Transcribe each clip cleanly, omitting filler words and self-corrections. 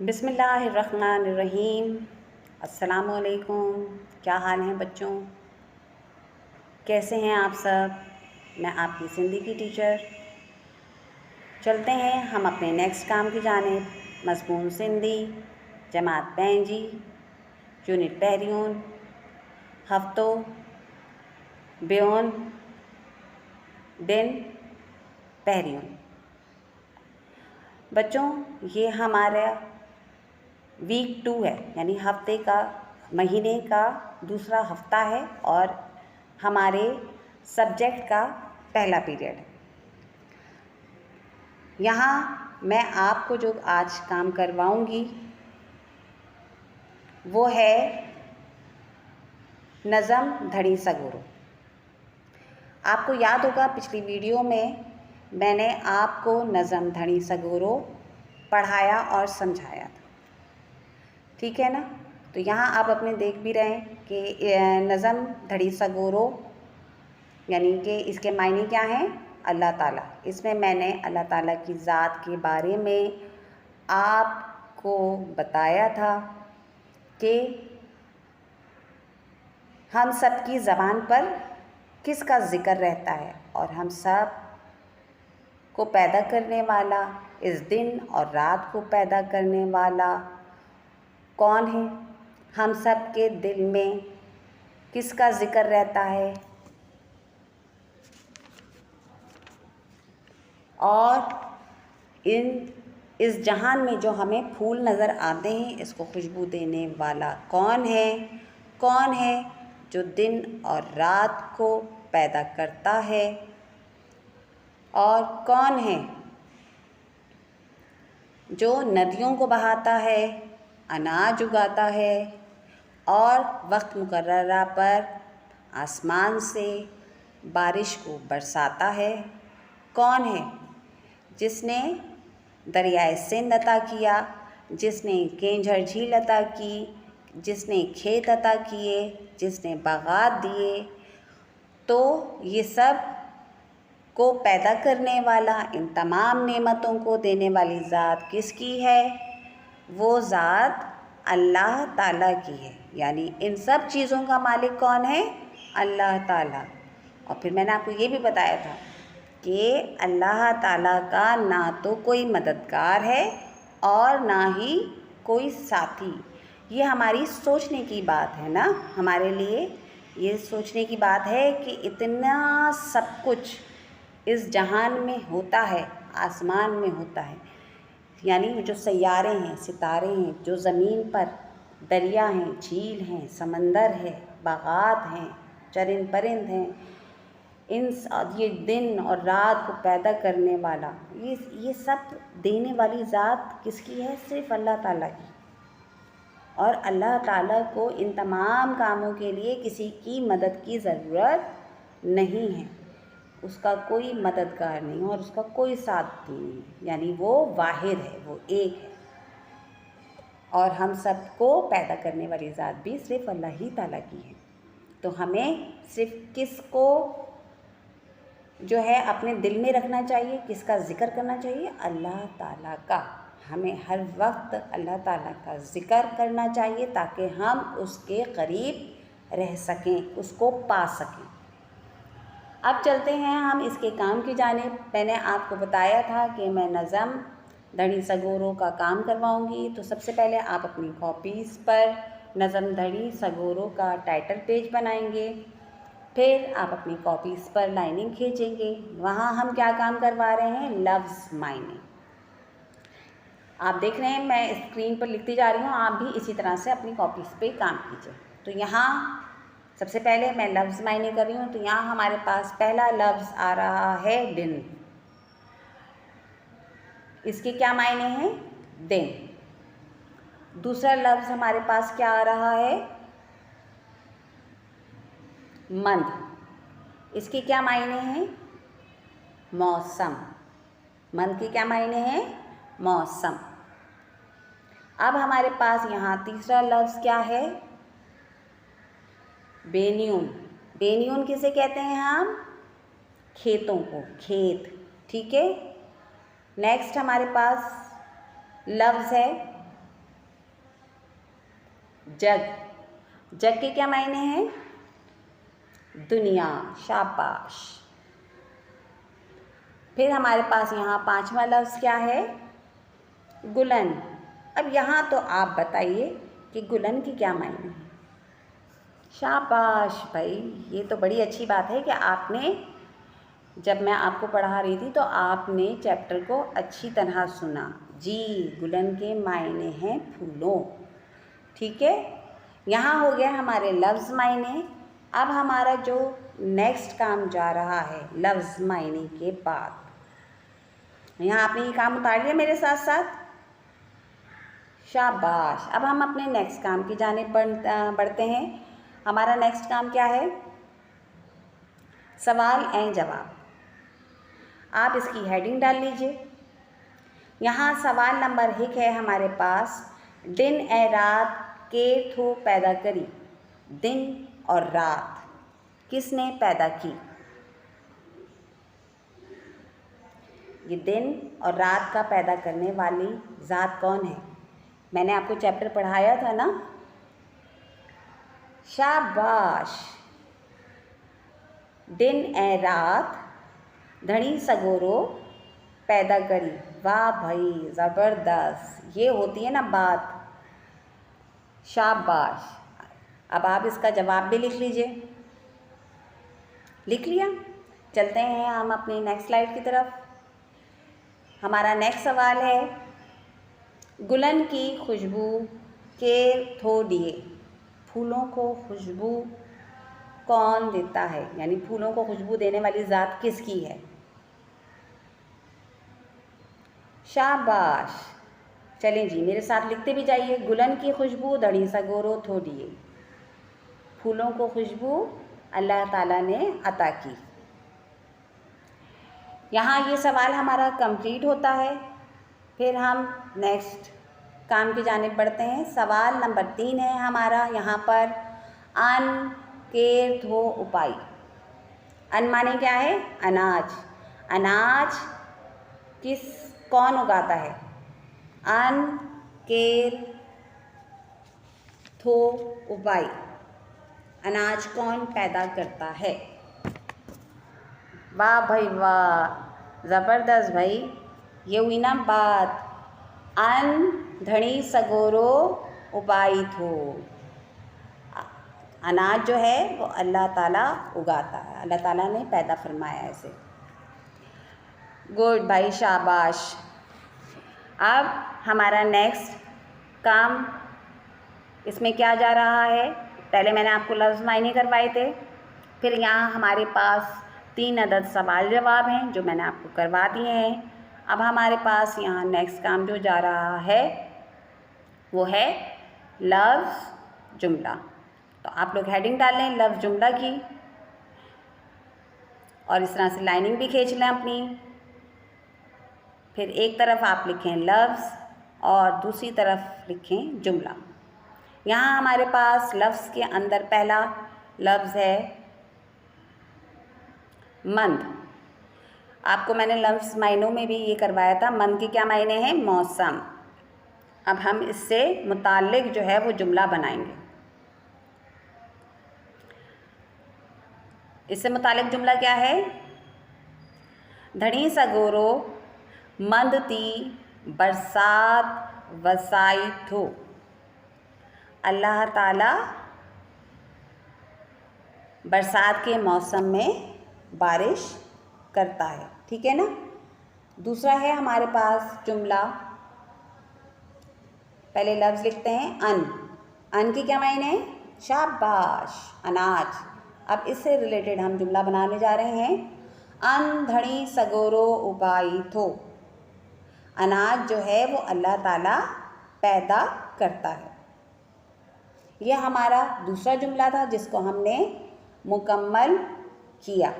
बिस्मिल्लाहिर्रहमानिर्रहीम। अस्सलामुअलैकुम। क्या हाल हैं बच्चों, कैसे हैं आप सब। मैं आपकी सिंधी की टीचर। चलते हैं हम अपने नेक्स्ट काम की जानिब। मज़मून सिंधी जमात पंहिंजी यूनिट पहिरियों हफ़्तो बियोन दिन पहिरियों। बच्चों, ये हमारा वीक 2 है, यानी हफ्ते का महीने का दूसरा हफ्ता है और हमारे सब्जेक्ट का पहला पीरियड है। यहाँ मैं आपको जो आज काम करवाऊँगी वो है नज़म धड़ी सगोरो। आपको याद होगा पिछली वीडियो में मैंने आपको नज़म धड़ी सगोरो पढ़ाया और समझाया था, ठीक है ना। तो यहाँ आप अपने देख भी रहे हैं कि नज़म धड़ी सगोरो यानी कि इसके मायने क्या हैं। अल्लाह ताला। इसमें मैंने अल्लाह ताला की ज़ात के बारे में आपको बताया था कि हम सब की ज़बान पर किसका ज़िक्र रहता है और हम सब को पैदा करने वाला, इस दिन और रात को पैदा करने वाला कौन है। हम सब के दिल में किसका ज़िक्र रहता है और इस जहान में जो हमें फूल नज़र आते हैं इसको खुशबू देने वाला कौन है जो दिन और रात को पैदा करता है, और कौन है जो नदियों को बहाता है, अनाज उगाता है और वक्त मुकर्ररा पर आसमान से बारिश को बरसाता है। कौन है जिसने दरियाए सिंध अता किया, जिसने केंझर झील अता की, जिसने खेत अता किए, जिसने बागात दिए। तो ये सब को पैदा करने वाला, इन तमाम नेमतों को देने वाली ज़ात किसकी है। वो ज़ात अल्लाह ताला की है। यानी इन सब चीज़ों का मालिक कौन है, अल्लाह ताला। और फिर मैंने आपको ये भी बताया था कि अल्लाह ताला का ना तो कोई मददगार है और ना ही कोई साथी। ये हमारी सोचने की बात है ना, हमारे लिए ये सोचने की बात है कि इतना सब कुछ इस जहान में होता है, आसमान में होता है, यानी जो सैयारे हैं, सितारे हैं, जो ज़मीन पर दरिया हैं, झील हैं, समंदर है, बागात हैं, चरिंद परिंद हैं, ये दिन और रात को पैदा करने वाला, ये सब देने वाली ज़ात किसकी है, सिर्फ़ अल्लाह ताला की। और अल्लाह ताला को इन तमाम कामों के लिए किसी की मदद की ज़रूरत नहीं है। उसका कोई मददगार नहीं और उसका कोई साथी नहीं, यानी वो वाहिद है, वो एक है। और हम सबको पैदा करने वाली ज़ात भी सिर्फ़ अल्लाह ही ताला की है। तो हमें सिर्फ़ किसको जो है अपने दिल में रखना चाहिए, किसका ज़िक्र करना चाहिए, अल्लाह ताला का। हमें हर वक्त अल्लाह ताला का ज़िक्र करना चाहिए ताकि हम उसके करीब रह सकें, उसको पा सकें। अब चलते हैं हम इसके काम की जानिब। मैंने आपको बताया था कि मैं नज़म धड़ी सगोरो का काम करवाऊंगी। तो सबसे पहले आप अपनी कॉपीज़ पर नज़म धड़ी सगोरो का टाइटल पेज बनाएंगे। फिर आप अपनी कॉपीज़ पर लाइनिंग खींचेंगे। वहाँ हम क्या काम करवा रहे हैं, लफ्ज़ मायने। आप देख रहे हैं मैं स्क्रीन पर लिखती जा रही हूँ, आप भी इसी तरह से अपनी कॉपीज़ पे काम कीजिए। तो यहाँ सबसे पहले मैं लफ्ज़ मायने कर रही हूँ। तो यहाँ हमारे पास पहला लफ्ज़ आ रहा है दिन। इसके क्या मायने हैं, दिन। दूसरा लफ्ज़ हमारे पास क्या आ रहा है, मंद। इसके क्या मायने हैं, मौसम। मंद के क्या मायने हैं, मौसम। अब हमारे पास यहाँ तीसरा लफ्ज़ क्या है, बेनियून। बेनियून किसे कहते हैं हम, खेतों को, खेत, ठीक है। नेक्स्ट हमारे पास लफ्ज़ है जग, जग के क्या मायने हैं? दुनिया, शाबाश। फिर हमारे पास यहाँ पांचवा लफ्ज़ क्या है? गुलन। अब यहाँ तो आप बताइए कि गुलन की क्या मायने हैं? शाबाश भाई, ये तो बड़ी अच्छी बात है कि आपने, जब मैं आपको पढ़ा रही थी तो आपने चैप्टर को अच्छी तरह सुना। जी, गुलन के मायने हैं फूलों। ठीक है, यहाँ हो गया हमारे लफ्ज़ मायने। अब हमारा जो नेक्स्ट काम जा रहा है लफ्ज़ मायने के बाद, यहाँ आपने ये काम उतार लिया मेरे साथ साथ। शाबाश। अब हम अपने नेक्स्ट काम की जानिब बढ़ते हैं। हमारा नेक्स्ट काम क्या है? सवाल एवं जवाब। आप इसकी हेडिंग डाल लीजिए। यहाँ सवाल नंबर 1 है हमारे पास, दिन ए रात के थो पैदा करी। दिन और रात किसने पैदा की? ये दिन और रात का पैदा करने वाली ज़ात कौन है? मैंने आपको चैप्टर पढ़ाया था ना? शाबाश। दिन ए रात धनी सगोरो पैदा करी। वाह भाई, ज़बरदस्त। ये होती है ना बात। शाबाश। अब आप इसका जवाब भी लिख लीजिए। लिख लिया? चलते हैं हम अपनी नेक्स्ट स्लाइड की तरफ। हमारा नेक्स्ट सवाल है, गुलन की खुशबू के थो दिए। फूलों को खुशबू कौन देता है? यानी फूलों को खुशबू देने वाली ज़ात किसकी है? शाबाश। चलें जी, मेरे साथ लिखते भी जाइए। गुलन की खुशबू धड़ी सगोरो थो दिए। फूलों को खुशबू अल्लाह ताला ने अता की। यहाँ ये सवाल हमारा कंप्लीट होता है। फिर हम नेक्स्ट काम की जानिब बढ़ते हैं। सवाल नंबर 3 है हमारा यहाँ पर, अन केर थो उपाई। अन माने क्या है? अनाज। अनाज कौन उगाता है? अन केर थो उपाई। अनाज कौन पैदा करता है? वाह भाई वाह, ज़बरदस्त भाई। ये हुई ना बात, अन धनी सगोरो उपाई थो। अनाज जो है वो अल्लाह ताला उगाता है, अल्लाह ताला ने पैदा फरमाया इसे। गुड भाई, शाबाश। अब हमारा नेक्स्ट काम, इसमें क्या जा रहा है? पहले मैंने आपको लफ्ज़ मायने करवाए थे। फिर यहाँ हमारे पास 3 अदद सवाल जवाब हैं जो मैंने आपको करवा दिए हैं। अब हमारे पास यहाँ नेक्स्ट काम जो जा रहा है वो है लफ्ज़ जुमला। तो आप लोग हेडिंग डाल लें लफ्ज़ जुमला की, और इस तरह से लाइनिंग भी खींच लें अपनी। फिर एक तरफ आप लिखें लफ्ज़ और दूसरी तरफ लिखें जुमला। यहाँ हमारे पास लफ्ज़ के अंदर पहला लफ्ज़ है मंद। आपको मैंने लफ्ज़ मायनों में भी ये करवाया था। मंद के क्या मायने हैं? मौसम। अब हम इससे मुताल्लिक जो है वो जुमला बनाएंगे। इससे मुताल्लिक जुमला क्या है? धनी सगोरो मंद ती बरसात वसाई थो। अल्लाह ताला बरसात के मौसम में बारिश करता है। ठीक है ना? दूसरा है हमारे पास जुमला। पहले लफ्ज़ लिखते हैं अन। अन की क्या मायने हैं? शाबाश, अनाज। अब इससे रिलेटेड हम जुमला बनाने जा रहे हैं। अन धनी सगोरो उगाई थो। अनाज जो है वो अल्लाह ताला पैदा करता है। यह हमारा दूसरा जुमला था जिसको हमने मुकम्मल किया।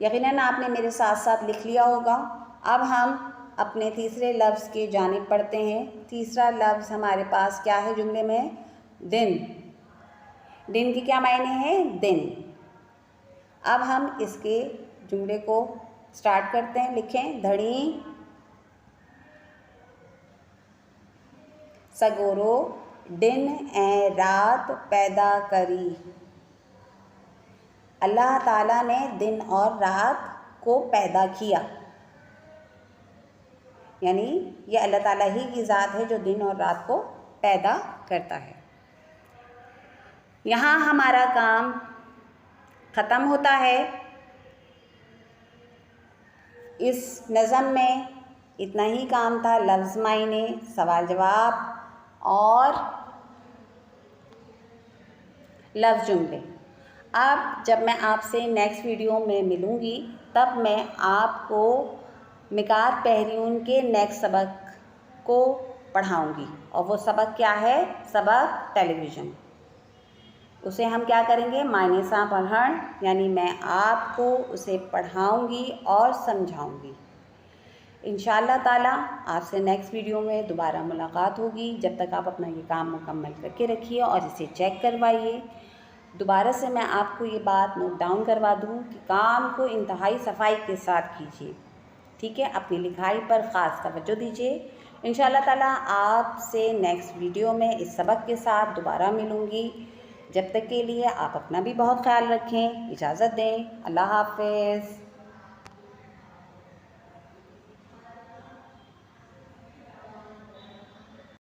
यकीनन आपने मेरे साथ साथ लिख लिया होगा। अब हम अपने तीसरे लफ्ज़ की जानिब पढ़ते हैं। तीसरा लफ्ज़ हमारे पास क्या है जुमले में? दिन। दिन की क्या मायने हैं? दिन। अब हम इसके जुमले को स्टार्ट करते हैं। लिखें, धनी सगोरो दिन ऐं रात पैदा करी। अल्लाह ताला ने दिन और रात को पैदा किया, यानी ये अल्लाह ताला ही की ज़ात है जो दिन और रात को पैदा करता है। यहाँ हमारा काम ख़त्म होता है। इस नज़म में इतना ही काम था, लफ्ज़ मायने, सवाल जवाब और लफ्ज़ जुमले। अब जब मैं आपसे नेक्स्ट वीडियो में मिलूँगी तब मैं आपको मिकात पहरियून के नेक्स्ट सबक को पढ़ाऊँगी, और वो सबक क्या है? सबक टेलीविज़न। उसे हम क्या करेंगे? मायने सा पढ़ण, यानी मैं आपको उसे पढ़ाऊँगी और समझाऊँगी। इंशाअल्लाह ताला आपसे नेक्स्ट वीडियो में दोबारा मुलाकात होगी। जब तक आप अपना ये काम मुकम्मल करके रखिए और इसे चेक करवाइए। दोबारा से मैं आपको ये बात नोट डाउन करवा दूँ कि काम को इंतहाई सफाई के साथ कीजिए, ठीक है? अपनी लिखाई पर ख़ास तवज्जो दीजिए। इंशाअल्लाह ताला आपसे नेक्स्ट वीडियो में इस सबक के साथ दोबारा मिलूँगी। जब तक के लिए आप अपना भी बहुत ख्याल रखें। इजाज़त दें। अल्लाह हाफ़िज़।